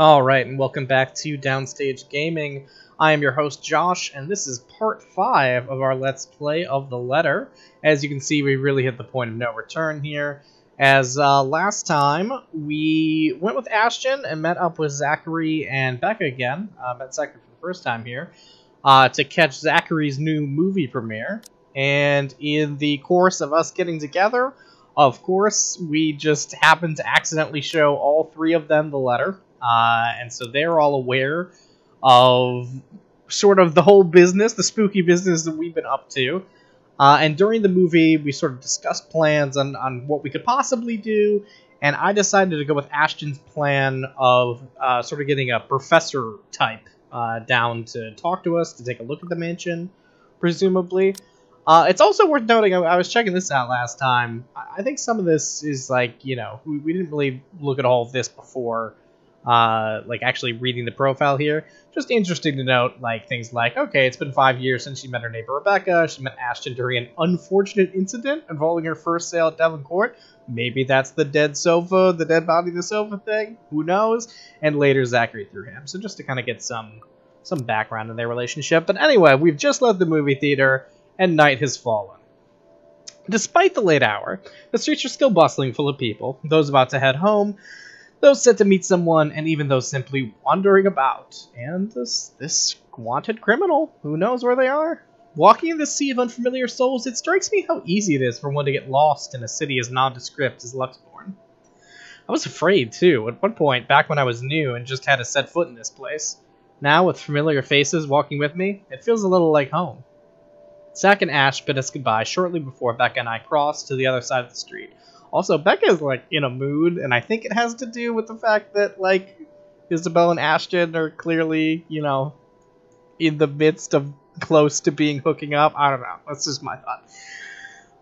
Alright, and welcome back to Downstage Gaming. I am your host, Josh, and this is part 5 of our Let's Play of The Letter. As you can see, we really hit the point of no return here. As last time, we went with Ashton and met up with Zachary and Becca again. Met Zachary for the first time here. To catch Zachary's new movie premiere. And in the course of us getting together, of course, we just happened to accidentally show all 3 of them the letter. And so they're all aware of sort of the whole business, the spooky business that we've been up to. And during the movie, we sort of discussed plans on what we could possibly do. And I decided to go with Ashton's plan of sort of getting a professor type down to talk to us, to take a look at the mansion, presumably. It's also worth noting, I was checking this out last time. I think some of this is like, you know, we didn't really look at all of this before. Like actually reading the profile here. Just interesting to note, like, things like, okay, it's been 5 years since she met her neighbor Rebecca. She met Ashton during an unfortunate incident involving her first sale at Devon Court. Maybe that's the dead sofa, the dead body of the sofa thing. Who knows? And later Zachary through him. So just to kind of get some background in their relationship. But anyway, we've just left the movie theater and night has fallen. Despite the late hour, the streets are still bustling full of people. Those about to head home, those set to meet someone, and even those simply wandering about. And this wanted criminal, who knows where they are? Walking in this sea of unfamiliar souls, it strikes me how easy it is for one to get lost in a city as nondescript as Luxbourne. I was afraid, too, at one point, back when I was new and just had to set foot in this place. Now, with familiar faces walking with me, it feels a little like home. Zach and Ash bid us goodbye shortly before Becca and I crossed to the other side of the street. Also, Becca's, like, in a mood, and I think it has to do with the fact that, like, Isabella and Ashton are clearly, you know, in the midst of close to being hooking up. I don't know. That's just my thought.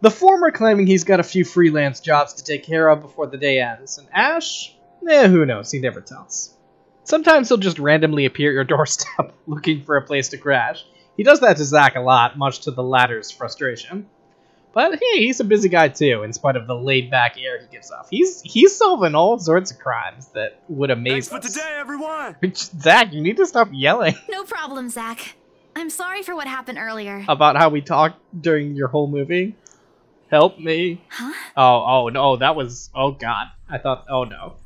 The former claiming he's got a few freelance jobs to take care of before the day ends. And Ash? Who knows? He never tells. Sometimes he'll just randomly appear at your doorstep looking for a place to crash. He does that to Zach a lot, much to the latter's frustration. But hey, he's a busy guy too, in spite of the laid-back air he gives off. He's solving all sorts of crimes that would amaze us. Thanks for today, everyone! Zach, you need to stop yelling. No problem, Zach. I'm sorry for what happened earlier. About how we talked during your whole movie? Help me. Huh? Oh no, that was... Oh god. I thought... Oh no.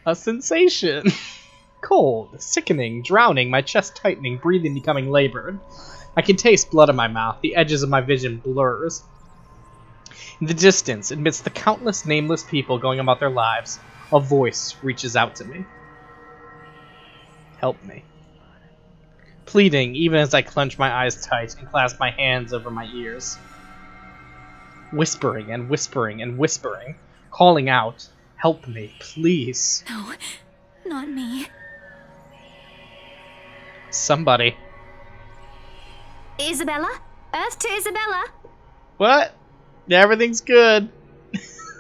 A sensation. Cold, sickening, drowning, my chest tightening, breathing becoming labored. I can taste blood in my mouth, the edges of my vision blurs. In the distance, amidst the countless nameless people going about their lives, a voice reaches out to me. Help me. Pleading, even as I clench my eyes tight and clasp my hands over my ears. Whispering and whispering and whispering, calling out, help me, please. No, not me. Somebody. Isabella? Earth to Isabella? What? Everything's good.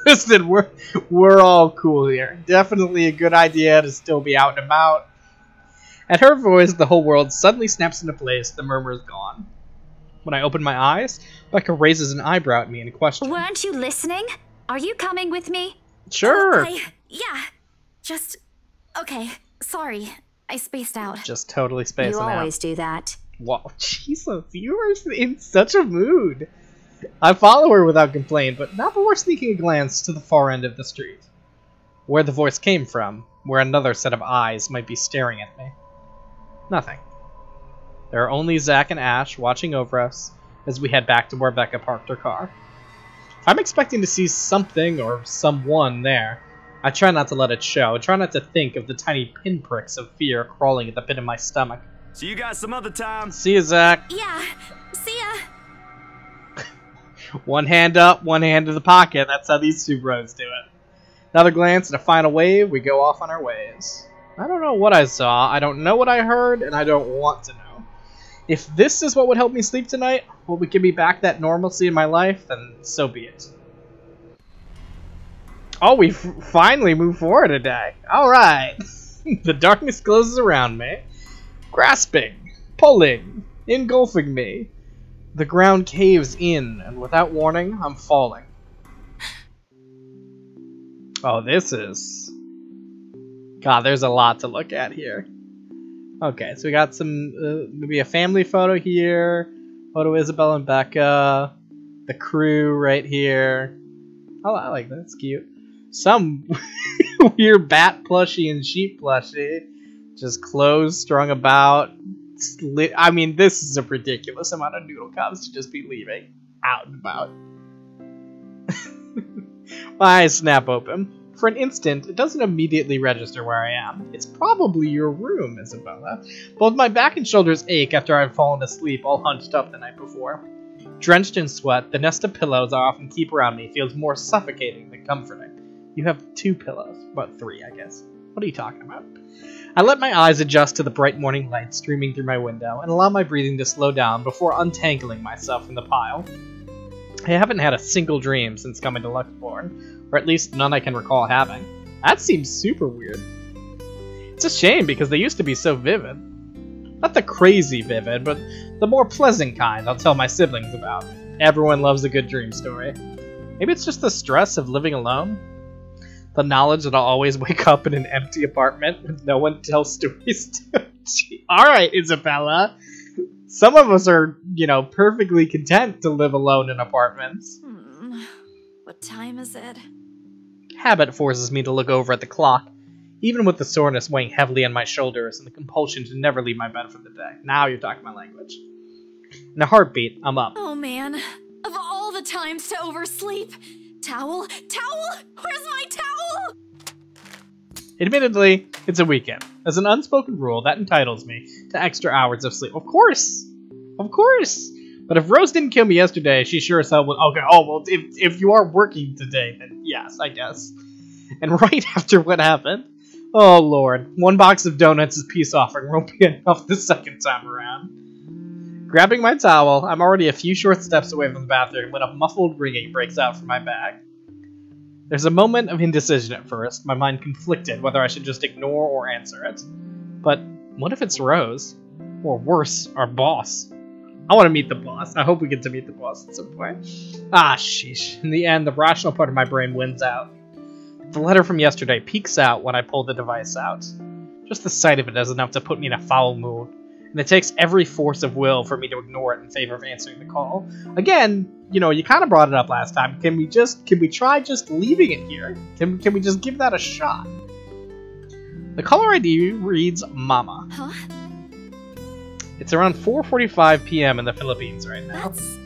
Listen, we're all cool here. Definitely a good idea to still be out and about. At her voice, the whole world suddenly snaps into place. The murmur is gone. When I open my eyes, Becca raises an eyebrow at me in question. Weren't you listening? Are you coming with me? Sure. Yeah. Just... Okay. Sorry. I spaced out. Just totally spacing out. You always do that. Wow, Jesus, you are in such a mood. I follow her without complaint, but not before sneaking a glance to the far end of the street. Where the voice came from, where another set of eyes might be staring at me. Nothing. There are only Zach and Ash watching over us as we head back to where Becca parked her car. I'm expecting to see something or someone there. I try not to let it show. I try not to think of the tiny pinpricks of fear crawling at the pit of my stomach. See you guys some other time. See ya, Zach. Yeah. See ya. One hand up, one hand to the pocket. That's how these two bros do it. Another glance and a final wave. We go off on our ways. I don't know what I saw. I don't know what I heard, and I don't want to know. If this is what would help me sleep tonight, what would give me back that normalcy in my life, then so be it. Oh, we finally moved forward today. Alright. The darkness closes around me, grasping, pulling, engulfing me. The ground caves in, and without warning, I'm falling. Oh, this is... God, there's a lot to look at here. Okay, so we got some, maybe a family photo here. Photo of Isabella and Becca. The crew right here. Oh, I like that. It's cute. Some weird bat plushie and sheep plushie. Just clothes strung about. I mean, this is a ridiculous amount of noodle cups to just be leaving out and about. My eyes snap open. For an instant, it doesn't immediately register where I am. It's probably your room, Isabella. Both my back and shoulders ache after I've fallen asleep all hunched up the night before. Drenched in sweat, the nest of pillows I often keep around me feels more suffocating than comforting. You have 2 pillows. About 3, I guess. What are you talking about? I let my eyes adjust to the bright morning light streaming through my window and allow my breathing to slow down before untangling myself from the pile. I haven't had a single dream since coming to Luxborn, or at least none I can recall having. That seems super weird. It's a shame because they used to be so vivid. Not the crazy vivid, but the more pleasant kind I'll tell my siblings about. Everyone loves a good dream story. Maybe it's just the stress of living alone? The knowledge that I'll always wake up in an empty apartment with no one to tell stories to. Alright, Isabella. Some of us are, you know, perfectly content to live alone in apartments. What time is it? Habit forces me to look over at the clock, even with the soreness weighing heavily on my shoulders and the compulsion to never leave my bed for the day. Now you're talking my language. In a heartbeat, I'm up. Oh man, of all the times to oversleep. Towel? Towel? Where's my towel? Admittedly, it's a weekend. As an unspoken rule, that entitles me to extra hours of sleep. Of course! Of course! But if Rose didn't kill me yesterday, she sure as hell would. Okay, oh, well, if you are working today, then yes, I guess. And right after what happened, oh lord, 1 box of donuts as peace offering won't be enough the second time around. Grabbing my towel, I'm already a few short steps away from the bathroom when a muffled ringing breaks out from my bag. There's a moment of indecision at first, my mind conflicted whether I should just ignore or answer it. But what if it's Rose? Or worse, our boss? I want to meet the boss. I hope we get to meet the boss at some point. Ah, sheesh. In the end, the rational part of my brain wins out. The letter from yesterday peeks out when I pull the device out. Just the sight of it is enough to put me in a foul mood, and it takes every force of will for me to ignore it in favor of answering the call. Again, you know, you kind of brought it up last time. Can we try just leaving it here? Can we just give that a shot? The caller ID reads Mama. Huh? It's around 4:45 p.m. in the Philippines right now. That's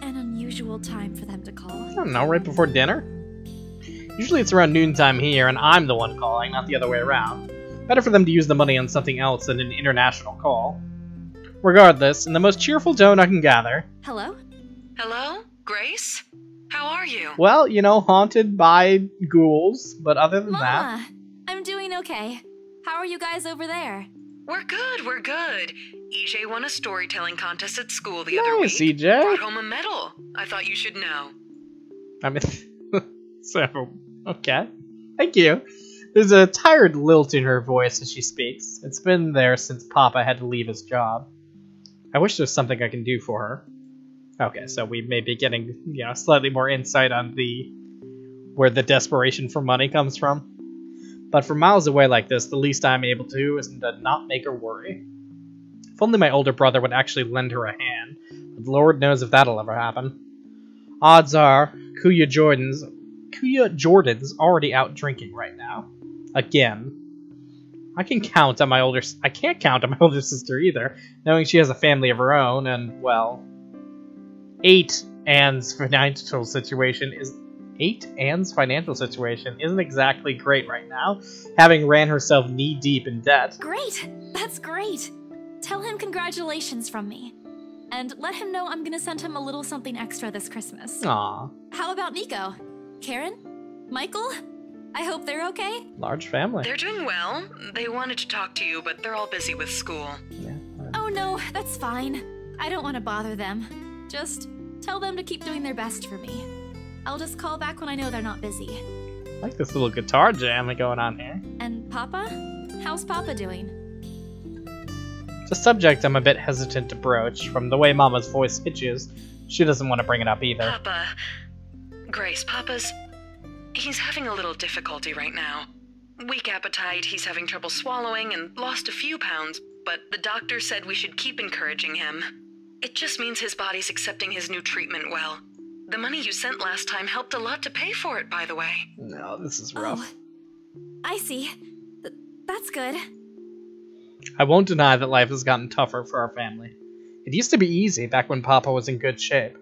an unusual time for them to call. I don't know, right before dinner? Usually it's around noontime here, and I'm the one calling, not the other way around. Better for them to use the money on something else than an international call. Regardless, in the most cheerful tone I can gather... Hello? Hello? Grace? How are you? Well, you know, haunted by ghouls, but other than that... Mama, I'm doing okay. How are you guys over there? We're good, we're good. EJ won a storytelling contest at school the other week. Nice, EJ. Brought home a medal. I thought you should know. I mean... so, okay. Thank you. There's a tired lilt in her voice as she speaks. It's been there since Papa had to leave his job. I wish there's something I can do for her. Okay, so we may be getting, you know, slightly more insight on where the desperation for money comes from. But from miles away like this, the least I'm able to do is to not make her worry. If only my older brother would actually lend her a hand, but Lord knows if that'll ever happen. Odds are, Kuya Jordan's already out drinking right now. Again. I can't count on my older sister either, knowing she has a family of her own, and, well... Anne's financial situation isn't exactly great right now, having ran herself knee-deep in debt. Great! That's great! Tell him congratulations from me. And let him know I'm gonna send him a little something extra this Christmas. Aww. How about Nico? Karen? Michael? I hope they're okay? Large family. They're doing well. They wanted to talk to you, but they're all busy with school. Yeah. Oh no, that's fine. I don't want to bother them. Just tell them to keep doing their best for me. I'll just call back when I know they're not busy. I like this little guitar jam going on here. And Papa? How's Papa doing? It's a subject I'm a bit hesitant to broach. From the way Mama's voice pitches, she doesn't want to bring it up either. Papa... Grace, Papa's... he's having a little difficulty right now. Weak appetite, he's having trouble swallowing, and lost a few pounds, but the doctor said we should keep encouraging him. It just means his body's accepting his new treatment well. The money you sent last time helped a lot to pay for it, by the way. No, this is rough. Oh, I see. That's good. I won't deny that life has gotten tougher for our family. It used to be easy back when Papa was in good shape.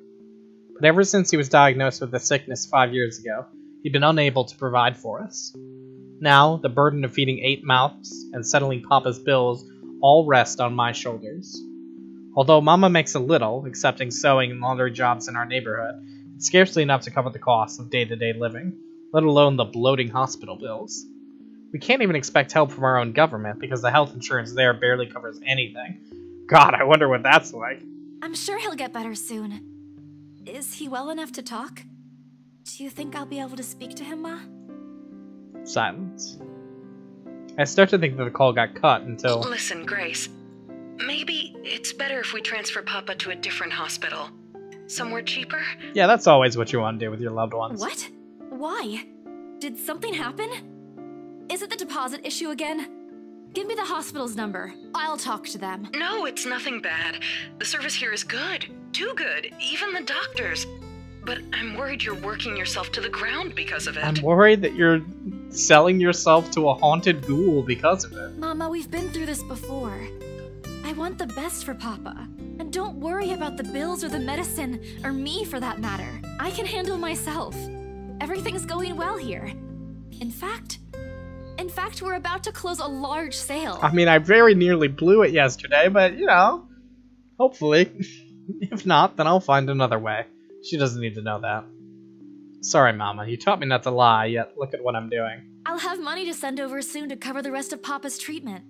But ever since he was diagnosed with the sickness 5 years ago, he'd been unable to provide for us. Now, the burden of feeding 8 mouths and settling Papa's bills all rest on my shoulders. Although Mama makes a little, accepting sewing and laundry jobs in our neighborhood, it's scarcely enough to cover the costs of day-to-day living, let alone the bloating hospital bills. We can't even expect help from our own government because the health insurance there barely covers anything. God, I wonder what that's like. I'm sure he'll get better soon. Is he well enough to talk? Do you think I'll be able to speak to him, Ma? Silence. I start to think that the call got cut until... Listen, Grace. Maybe it's better if we transfer Papa to a different hospital. Somewhere cheaper? Yeah, that's always what you want to do with your loved ones. What? Why? Did something happen? Is it the deposit issue again? Give me the hospital's number. I'll talk to them. No, it's nothing bad. The service here is good. Too good. Even the doctors. But I'm worried you're working yourself to the ground because of it. I'm worried that you're selling yourself to a haunted ghoul because of it. Mama, we've been through this before. I want the best for Papa. And don't worry about the bills or the medicine, or me for that matter. I can handle myself. Everything's going well here. In fact, we're about to close a large sale. I mean, I very nearly blew it yesterday, but, you know, hopefully. If not, then I'll find another way. She doesn't need to know that. Sorry, Mama. You taught me not to lie, yet look at what I'm doing. I'll have money to send over soon to cover the rest of Papa's treatment.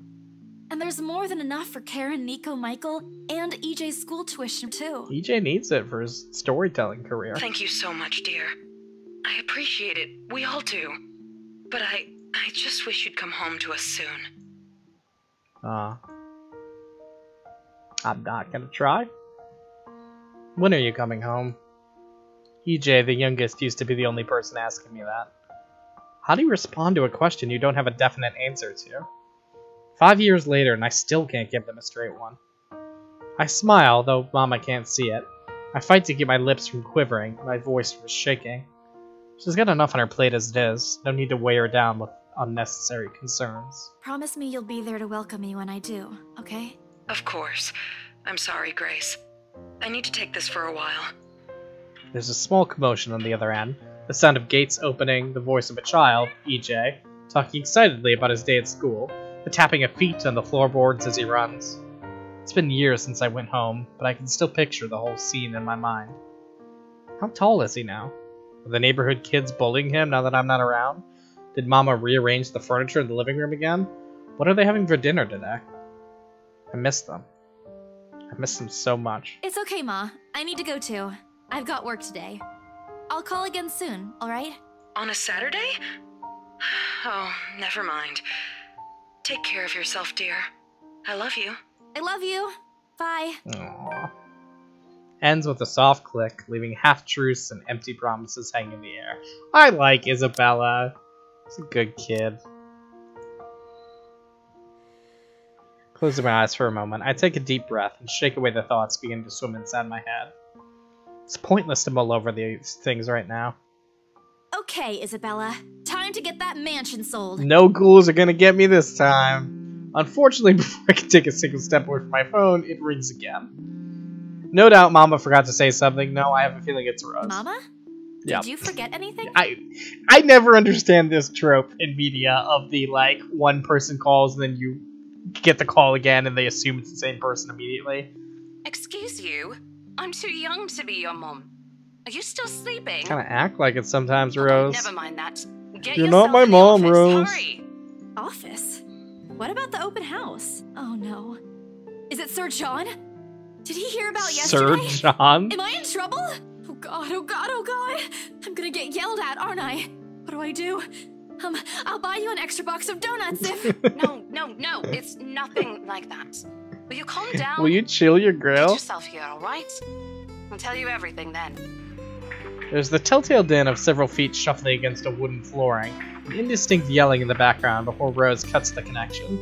And there's more than enough for Karen, Nico, Michael, and EJ's school tuition, too. EJ needs it for his storytelling career. Thank you so much, dear. I appreciate it. We all do. But I just wish you'd come home to us soon. I'm not gonna try. When are you coming home? EJ, the youngest, used to be the only person asking me that. How do you respond to a question you don't have a definite answer to? 5 years later, and I still can't give them a straight one. I smile, though Mama can't see it. I fight to keep my lips from quivering, my voice from shaking. She's got enough on her plate as it is. No need to weigh her down with unnecessary concerns. Promise me you'll be there to welcome me when I do, okay? Of course. I'm sorry, Grace. I need to take this for a while. There's a small commotion on the other end. The sound of gates opening, the voice of a child, EJ, talking excitedly about his day at school, the tapping of feet on the floorboards as he runs. It's been years since I went home, but I can still picture the whole scene in my mind. How tall is he now? Are the neighborhood kids bullying him now that I'm not around? Did Mama rearrange the furniture in the living room again? What are they having for dinner today? I miss them. I miss them so much. It's okay, Ma. I need to go too. I've got work today. I'll call again soon, alright? On a Saturday? Oh, never mind. Take care of yourself, dear. I love you. I love you. Bye. Aww. Ends with a soft click, leaving half-truths and empty promises hanging in the air. I like Isabella. She's a good kid. Closing my eyes for a moment, I take a deep breath and shake away the thoughts beginning to swim inside my head. It's pointless to mull over these things right now. Okay, Isabella. Time to get that mansion sold. No ghouls are gonna get me this time. Unfortunately, before I can take a single step away from my phone, it rings again. No doubt Mama forgot to say something. No, I have a feeling it's Rose. Mama? Yeah. Did you forget anything? I never understand this trope in media of the, like, one person calls and then you get the call again and they assume it's the same person immediately. Excuse you? I'm too young to be your mom. Are you still sleeping? Kind of act like it sometimes, Oh, Rose. never mind that. Get You're not yourself my in the mom, office. Rose. Hurry. Office? What about the open house? Oh no. Is it Sir John? Did he hear about Sir yesterday? John? Am I in trouble? Oh god, oh god, oh god. I'm gonna get yelled at, aren't I? What do? I'll buy you an extra box of donuts if... No. It's nothing like that. Will you calm down? Will you chill your Get grill? yourself here, alright? I'll tell you everything then. There's the telltale din of several feet shuffling against a wooden flooring, and indistinct yelling in the background before Rose cuts the connection.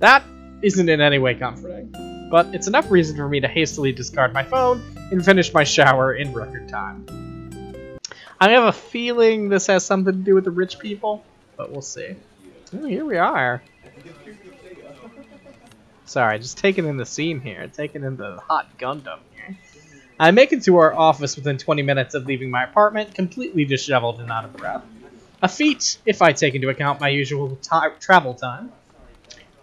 That isn't in any way comforting, but it's enough reason for me to hastily discard my phone and finish my shower in record time. I have a feeling this has something to do with the rich people, but we'll see. Oh, here we are. Sorry, just taking in the scene here, taking in the hot Gundam here. I make it to our office within 20 minutes of leaving my apartment, completely disheveled and out of breath. A feat, if I take into account my usual travel time.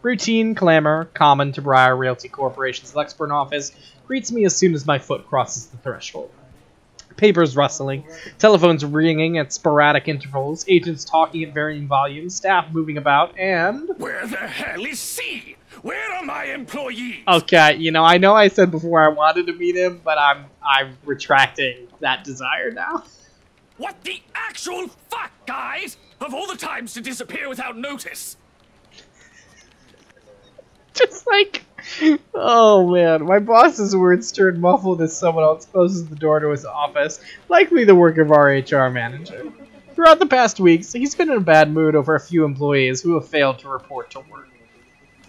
Routine clamor, common to Briar Realty Corporation's Lexburn office, greets me as soon as my foot crosses the threshold. Papers rustling, telephones ringing at sporadic intervals, agents talking at varying volumes, staff moving about, and... Where the hell is C? Where are my employees? Okay, you know I said before I wanted to meet him, but I'm retracting that desire now. What the actual fuck, guys? Of all the times to disappear without notice. Just like, oh man, my boss's words turned muffled as someone else closes the door to his office, likely the work of our HR manager. Throughout the past weeks, he's been in a bad mood over a few employees who have failed to report to work.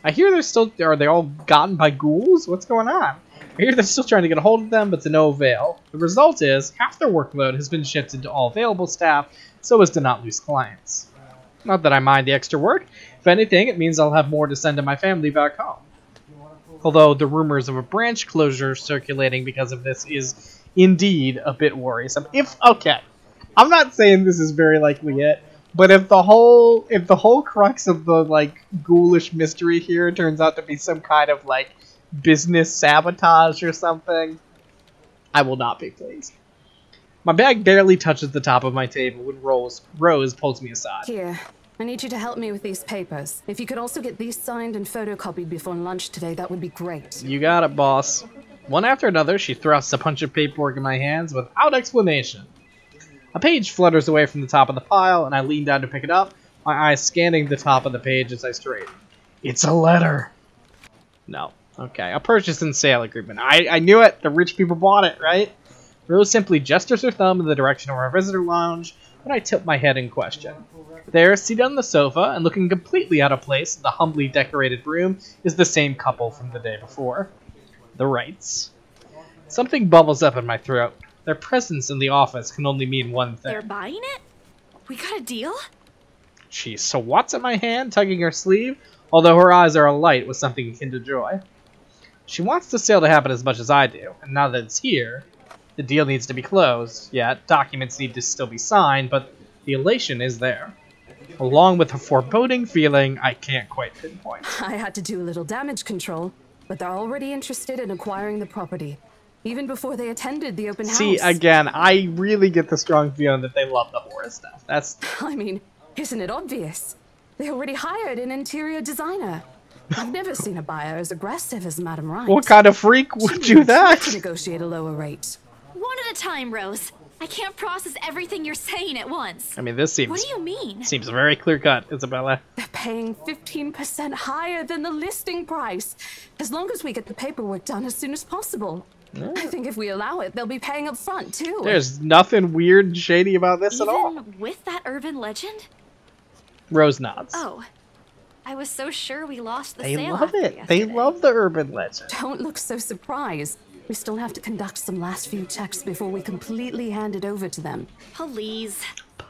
I hear are they all gotten by ghouls? What's going on? I hear they're still trying to get a hold of them, but to no avail. The result is, half their workload has been shifted to all available staff, so as to not lose clients. Not that I mind the extra work. If anything, it means I'll have more to send to my family back home. Although the rumors of a branch closure circulating because of this is indeed a bit worrisome. Okay, I'm not saying this is very likely it, but if the whole crux of the like ghoulish mystery here turns out to be some kind of like business sabotage or something, I will not be pleased. My bag barely touches the top of my table when Rose pulls me aside. Here, I need you to help me with these papers. If you could also get these signed and photocopied before lunch today, that would be great. You got it, boss. One after another, she thrusts a bunch of paperwork in my hands without explanation. A page flutters away from the top of the pile, and I lean down to pick it up, my eyes scanning the top of the page as I straighten. It's a letter. No. Okay, a purchase and sale agreement. I knew it. The rich people bought it, right? Rose simply gestures her thumb in the direction of our visitor lounge, and I tilt my head in question. There, seated on the sofa and looking completely out of place in the humbly decorated room, is the same couple from the day before. The Wrights. Something bubbles up in my throat. Their presence in the office can only mean one thing. They're buying it? We got a deal? She swats at my hand, tugging her sleeve, although her eyes are alight with something akin to joy. She wants the sale to happen as much as I do, and now that it's here, the deal needs to be closed. Yeah, documents need to still be signed, but the elation is there. Along with a foreboding feeling I can't quite pinpoint. I had to do a little damage control, but they're already interested in acquiring the property, even before they attended the open house. See, again, I really get the strong feeling that they love the horror stuff. I mean, isn't it obvious? They already hired an interior designer. I've never seen a buyer as aggressive as Madame Wright. What kind of freak would do that? To negotiate a lower rate. One at a time, Rose. I can't process everything you're saying at once. I mean, this seems... What do you mean? Seems very clear-cut, Isabella. They're paying 15% higher than the listing price, as long as we get the paperwork done as soon as possible. Yeah. I think if we allow it, they'll be paying up front, too. There's nothing weird and shady about this at all. Even with that urban legend? Rose nods. Oh. I was so sure we lost the sale. They love it. They love the urban legend. Don't look so surprised. We still have to conduct some last few checks before we completely hand it over to them. Please.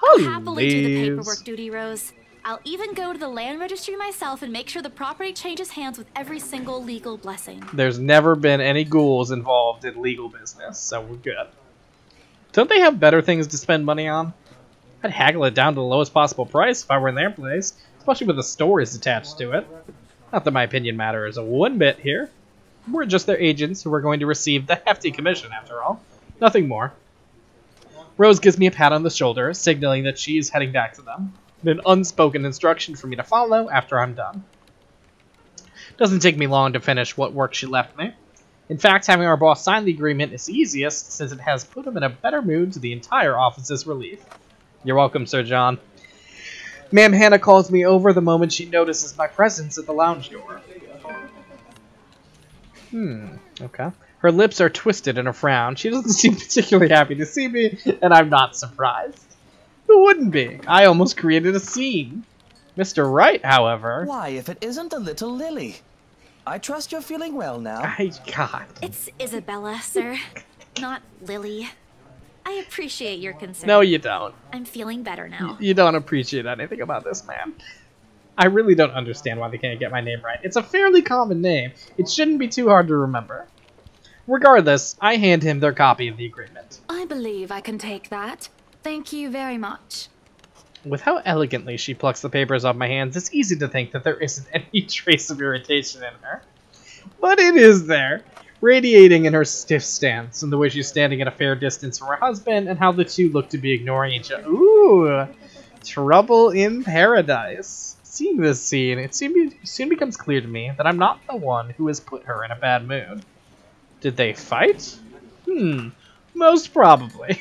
I'll happily do the paperwork duty, Rose. I'll even go to the land registry myself and make sure the property changes hands with every single legal blessing. There's never been any ghouls involved in legal business, so we're good. Don't they have better things to spend money on? I'd haggle it down to the lowest possible price if I were in their place, especially with the stories attached to it. Not that my opinion matters a one bit here. We're just their agents who are going to receive the hefty commission, after all. Nothing more. Rose gives me a pat on the shoulder, signaling that she's heading back to them. An unspoken instruction for me to follow after I'm done. Doesn't take me long to finish what work she left me. In fact, having our boss sign the agreement is easiest, since it has put him in a better mood to the entire office's relief. You're welcome, Sir John. Ma'am Hannah calls me over the moment she notices my presence at the lounge door. Okay. Her lips are twisted in a frown. She doesn't seem particularly happy to see me, and I'm not surprised. Who wouldn't be? I almost created a scene. Mr. Wright, however... Why, if it isn't the little Lily? I trust you're feeling well now. God. It's Isabella, sir. Not Lily. I appreciate your concern. No, you don't. I'm feeling better now. You don't appreciate anything about this man. I really don't understand why they can't get my name right. It's a fairly common name. It shouldn't be too hard to remember. Regardless, I hand him their copy of the agreement. I believe I can take that. Thank you very much. With how elegantly she plucks the papers off my hands, it's easy to think that there isn't any trace of irritation in her. But it is there, radiating in her stiff stance, and the way she's standing at a fair distance from her husband, and how the two look to be ignoring each other. Ooh! Trouble in paradise. Seeing this scene, it soon becomes clear to me that I'm not the one who has put her in a bad mood. Did they fight? Most probably.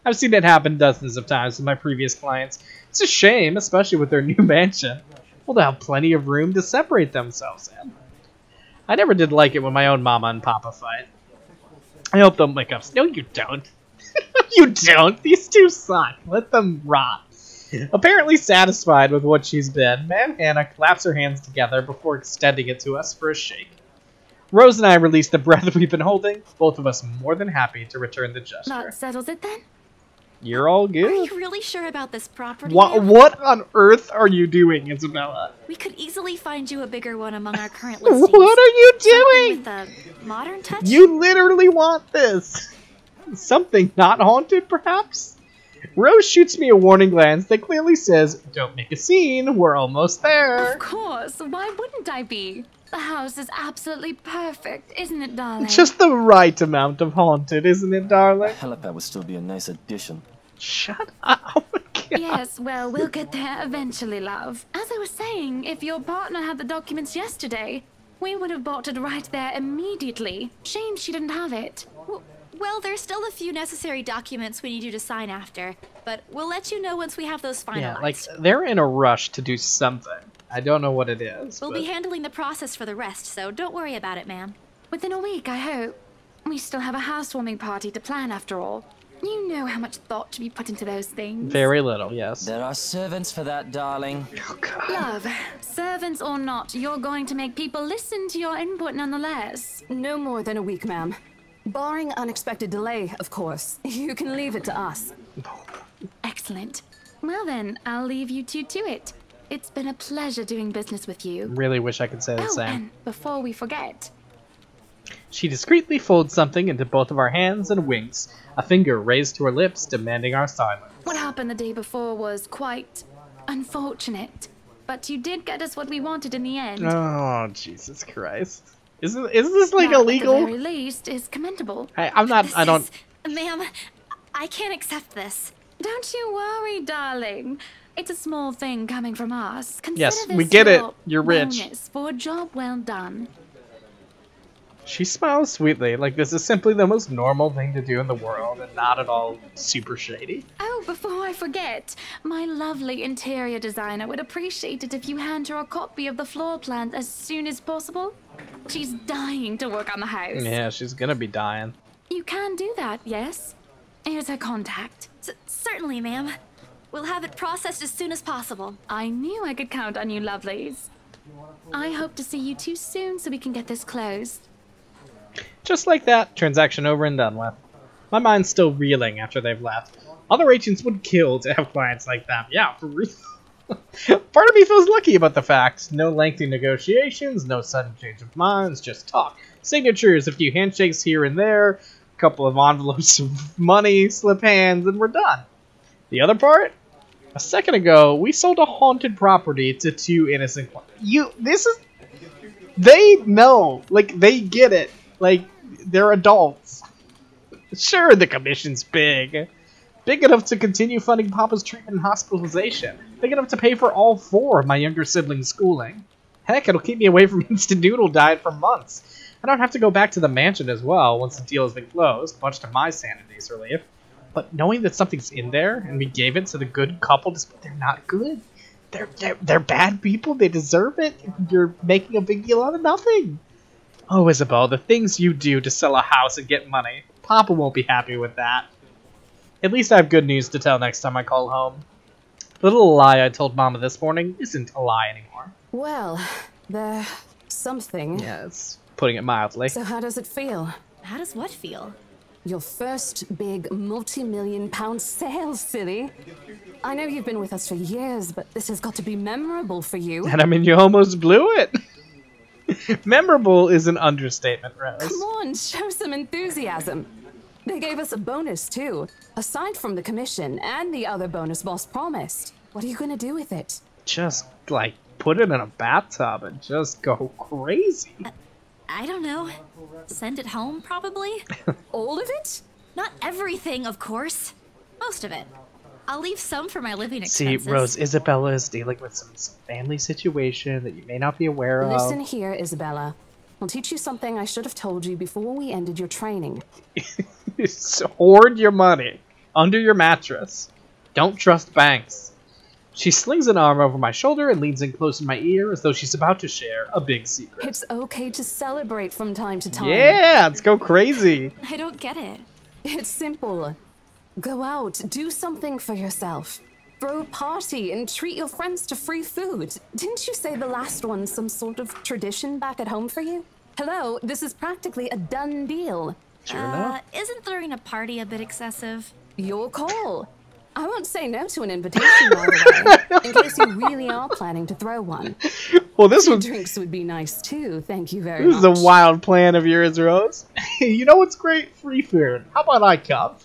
I've seen it happen dozens of times with my previous clients. It's a shame, especially with their new mansion. Well, they'll have plenty of room to separate themselves in. I never did like it when my own mama and papa fight. I hope they'll make up. No, you don't. You don't. These two suck. Let them rot. Apparently satisfied with what she's been, Madam Hannah claps her hands together before extending it to us for a shake. Rose and I release the breath we've been holding, both of us more than happy to return the gesture. That settles it then? You're all Are good? you really sure about this property? What on earth are you doing, Isabella? We could easily find you a bigger one among our current listings. What are you Something doing? with a modern touch? You literally want this. Something not haunted, perhaps? Rose shoots me a warning glance that clearly says, don't make a scene, we're almost there. Of course, why wouldn't I be? The house is absolutely perfect, isn't it, darling? Just the right amount of haunted, isn't it, darling? Helipad would still be a nice addition. Shut up. Oh my God. Yes, well, we'll get there eventually, love. As I was saying, if your partner had the documents yesterday, we would have bought it right there immediately. Shame she didn't have it. Well, there's still a few necessary documents we need you to sign after, but we'll let you know once we have those finalized. Yeah, like, they're in a rush to do something. I don't know what it is. We'll be handling the process for the rest, so don't worry about it, ma'am. Within a week, I hope. We still have a housewarming party to plan, after all. You know how much thought should be put into those things. Very little, yes. There are servants for that, darling. Oh, God. Love, servants or not, you're going to make people listen to your input nonetheless. No more than a week, ma'am. Barring unexpected delay, of course. You can leave it to us. Excellent. Well then, I'll leave you two to it. It's been a pleasure doing business with you. Really wish I could say the Oh, same. and before we forget... She discreetly folds something into both of our hands and winks, a finger raised to her lips, demanding our silence. What happened the day before was quite unfortunate. But you did get us what we wanted in the end. Oh, Jesus Christ. Is this like That, illegal? at the very least, is commendable. I'm not, I don't... Ma'am, I can't accept this. Don't you worry, darling. It's a small thing coming from us. Consider Yes, this we get it. your You're rich. bonus for a job well done. She smiles sweetly, like this is simply the most normal thing to do in the world and not at all super shady. Oh, before I forget, my lovely interior designer would appreciate it if you hand her a copy of the floor plan as soon as possible. She's dying to work on the house. Yeah, she's gonna be dying. You can do that, yes? Here's her contact. Certainly, ma'am. We'll have it processed as soon as possible. I knew I could count on you, lovelies. I hope to see you two soon so we can get this closed. Just like that, transaction over and done with. My mind's still reeling after they've left. Other agents would kill to have clients like them. Yeah, for real. Part of me feels lucky about the fact. No lengthy negotiations, no sudden change of minds, just talk. Signatures, a few handshakes here and there, a couple of envelopes of money, slip hands, and we're done. The other part? A second ago, we sold a haunted property to two innocent clients. They know. Like, they get it. Like, they're adults. Sure, the commission's big. Big enough to continue funding Papa's treatment and hospitalization. Big enough to pay for all 4 of my younger siblings' schooling. Heck, it'll keep me away from instant noodle diet for months. I don't have to go back to the mansion as well once the deal has been closed, much to my sanity's relief. But knowing that something's in there, and we gave it to the good couple, despite they're not good. They're bad people, they deserve it. You're making a big deal out of nothing. Oh, Isabel, the things you do to sell a house and get money. Papa won't be happy with that. At least I have good news to tell next time I call home. The little lie I told Mama this morning isn't a lie anymore. Well, there's something. Yes, putting it mildly. So how does it feel? How does what feel? Your first big multi-million-pound sale, silly. I know you've been with us for years, but this has got to be memorable for you. And I mean, you almost blew it. Memorable is an understatement, Rose. Come on, show some enthusiasm. They gave us a bonus, too. Aside from the commission and the other bonus boss promised. What are you going to do with it? Just, like, put it in a bathtub and just go crazy. I don't know. Send it home, probably? All of it? Not everything, of course. Most of it. I'll leave some for my living expenses. See, Rose, Isabella is dealing with some family situation that you may not be aware of. Listen here, Isabella. I'll teach you something I should have told you before we ended your training. Hoard your money under your mattress. Don't trust banks. She slings an arm over my shoulder and leans in close to my ear as though she's about to share a big secret. It's okay to celebrate from time to time. Yeah, let's go crazy. I don't get it. It's simple. Go out, do something for yourself. Throw a party and treat your friends to free food. Didn't you say the last one's some sort of tradition back at home for you? Hello, this is practically a done deal. Sure enough. Isn't throwing a party a bit excessive? Your call. I won't say no to an invitation, by the way, in case you really are planning to throw one. Well, this was... drinks would be nice, too. Thank you very much. This is a wild plan of yours, Rose. You know what's great? Free food. How about I come?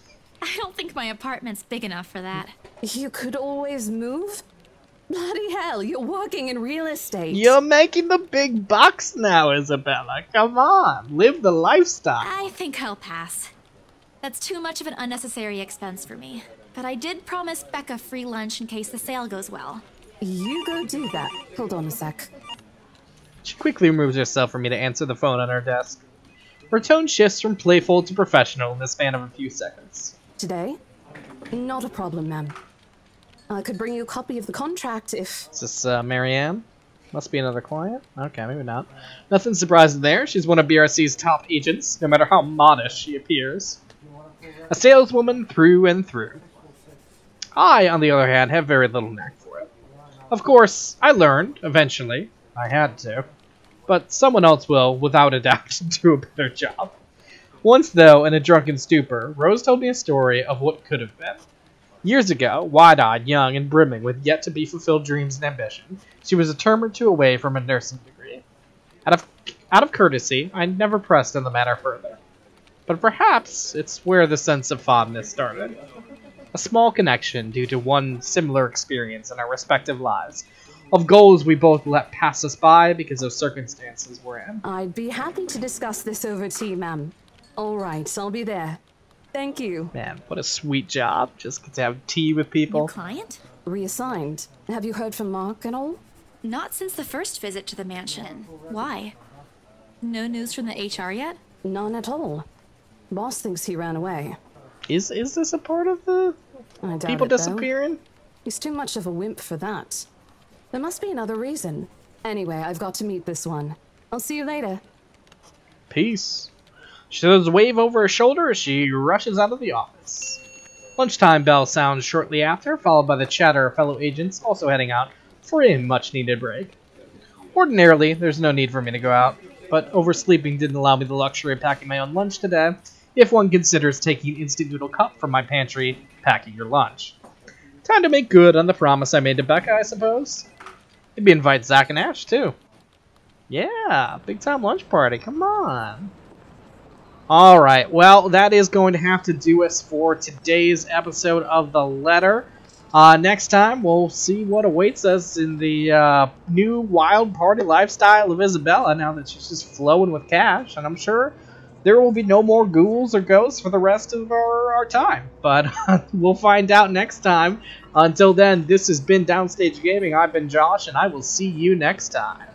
I don't think my apartment's big enough for that. You could always move? Bloody hell, you're working in real estate. You're making the big bucks now, Isabella. Come on, live the lifestyle. I think I'll pass. That's too much of an unnecessary expense for me. But I did promise Becca free lunch in case the sale goes well. You go do that. Hold on a sec. She quickly removes herself for me to answer the phone on her desk. Her tone shifts from playful to professional in the span of a few seconds. Today? Not a problem, ma'am. I could bring you a copy of the contract if... Is this Marianne? Must be another client? Okay, maybe not. Nothing surprising there. She's one of BRC's top agents, no matter how modest she appears. A saleswoman through and through. I, on the other hand, have very little knack for it. Of course, I learned, eventually. I had to. But someone else will, without a doubt, do a better job. Once, though, in a drunken stupor, Rose told me a story of what could have been. Years ago, wide-eyed, young, and brimming with yet-to-be-fulfilled dreams and ambition, she was a term or two away from a nursing degree. Out of courtesy, I never pressed on the matter further. But perhaps it's where the sense of fondness started. A small connection due to one similar experience in our respective lives, of goals we both let pass us by because of circumstances we're in. I'd be happy to discuss this over tea, ma'am. All right, I'll be there. Thank you. Man, what a sweet job. Just get to have tea with people. New client? Reassigned. Have you heard from Mark and all? Not since the first visit to the mansion. Why? No news from the HR yet? None at all. Boss thinks he ran away. Is this a part of the I doubt people it, though. disappearing? He's too much of a wimp for that. There must be another reason. Anyway, I've got to meet this one. I'll see you later. Peace. She does a wave over her shoulder as she rushes out of the office. Lunchtime bell sounds shortly after, followed by the chatter of fellow agents also heading out for a much-needed break. Ordinarily, there's no need for me to go out, but oversleeping didn't allow me the luxury of packing my own lunch today, if one considers taking instant noodle cup from my pantry, packing your lunch. Time to make good on the promise I made to Becca, I suppose. Maybe invite Zach and Ash, too. Yeah, big-time lunch party, come on. Alright, well, that is going to have to do us for today's episode of The Letter. Next time, we'll see what awaits us in the new wild party lifestyle of Isabella, now that she's just flowing with cash. And I'm sure there will be no more ghouls or ghosts for the rest of our time. But we'll find out next time. Until then, this has been Downstage Gaming. I've been Josh, and I will see you next time.